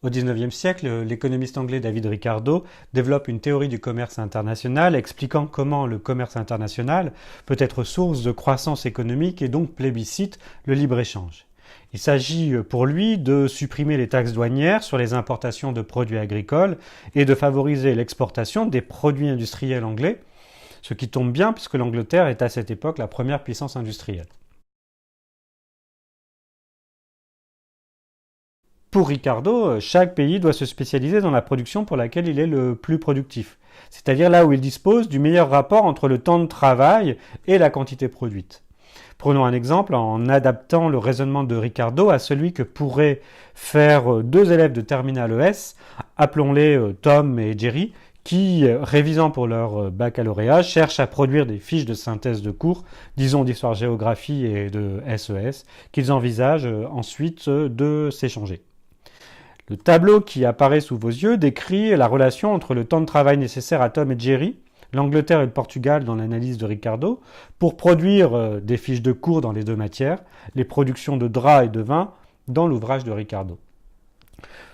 Au XIXe siècle, l'économiste anglais David Ricardo développe une théorie du commerce international expliquant comment le commerce international peut être source de croissance économique et donc plébiscite le libre-échange. Il s'agit pour lui de supprimer les taxes douanières sur les importations de produits agricoles et de favoriser l'exportation des produits industriels anglais, ce qui tombe bien puisque l'Angleterre est à cette époque la première puissance industrielle. Pour Ricardo, chaque pays doit se spécialiser dans la production pour laquelle il est le plus productif, c'est-à-dire là où il dispose du meilleur rapport entre le temps de travail et la quantité produite. Prenons un exemple en adaptant le raisonnement de Ricardo à celui que pourraient faire deux élèves de terminale ES, appelons-les Tom et Jerry, qui, révisant pour leur baccalauréat, cherchent à produire des fiches de synthèse de cours, disons d'histoire-géographie et de SES, qu'ils envisagent ensuite de s'échanger. Le tableau qui apparaît sous vos yeux décrit la relation entre le temps de travail nécessaire à Tom et Jerry, l'Angleterre et le Portugal dans l'analyse de Ricardo, pour produire des fiches de cours dans les deux matières, les productions de draps et de vin dans l'ouvrage de Ricardo.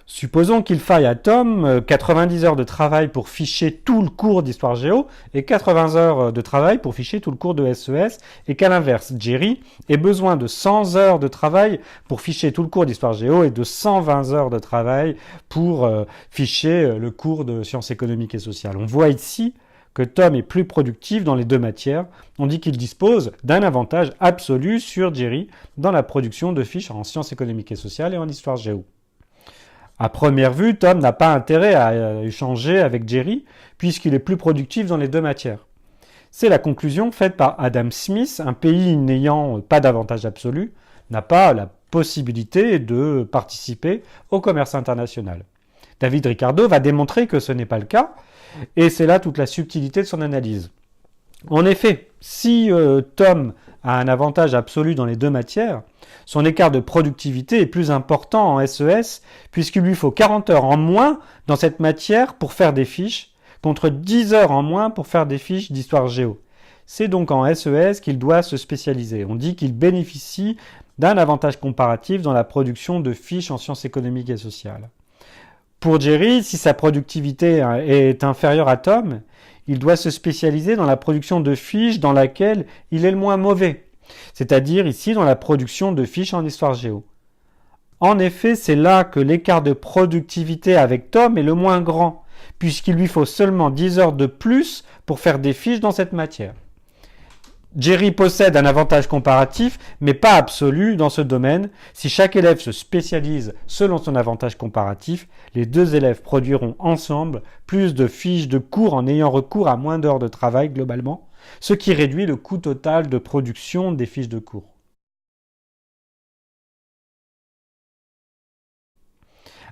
Supposons qu'il faille à Tom 90 heures de travail pour ficher tout le cours d'histoire géo et 80 heures de travail pour ficher tout le cours de SES et qu'à l'inverse, Jerry ait besoin de 100 heures de travail pour ficher tout le cours d'histoire géo et de 120 heures de travail pour ficher le cours de sciences économiques et sociales. On voit ici que Tom est plus productif dans les deux matières. On dit qu'il dispose d'un avantage absolu sur Jerry dans la production de fiches en sciences économiques et sociales et en histoire géo. À première vue, Tom n'a pas intérêt à échanger avec Jerry puisqu'il est plus productif dans les deux matières. C'est la conclusion faite par Adam Smith, un pays n'ayant pas d'avantage absolu, n'a pas la possibilité de participer au commerce international. David Ricardo va démontrer que ce n'est pas le cas, et c'est là toute la subtilité de son analyse. En effet, si Tom a un avantage absolu dans les deux matières, son écart de productivité est plus important en SES puisqu'il lui faut 40 heures en moins dans cette matière pour faire des fiches, contre 10 heures en moins pour faire des fiches d'histoire géo. C'est donc en SES qu'il doit se spécialiser. On dit qu'il bénéficie d'un avantage comparatif dans la production de fiches en sciences économiques et sociales. Pour Jerry, si sa productivité est inférieure à Tom, il doit se spécialiser dans la production de fiches dans laquelle il est le moins mauvais, c'est-à-dire ici dans la production de fiches en histoire géo. En effet, c'est là que l'écart de productivité avec Tom est le moins grand, puisqu'il lui faut seulement 10 heures de plus pour faire des fiches dans cette matière. Jerry possède un avantage comparatif, mais pas absolu dans ce domaine. Si chaque élève se spécialise selon son avantage comparatif, les deux élèves produiront ensemble plus de fiches de cours en ayant recours à moins d'heures de travail globalement, ce qui réduit le coût total de production des fiches de cours.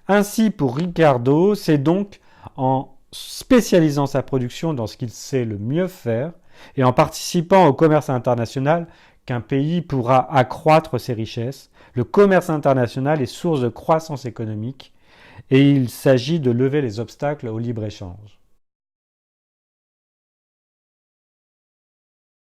Ainsi, pour Ricardo, c'est donc en spécialisant sa production dans ce qu'il sait le mieux faire et en participant au commerce international qu'un pays pourra accroître ses richesses. Le commerce international est source de croissance économique et il s'agit de lever les obstacles au libre-échange.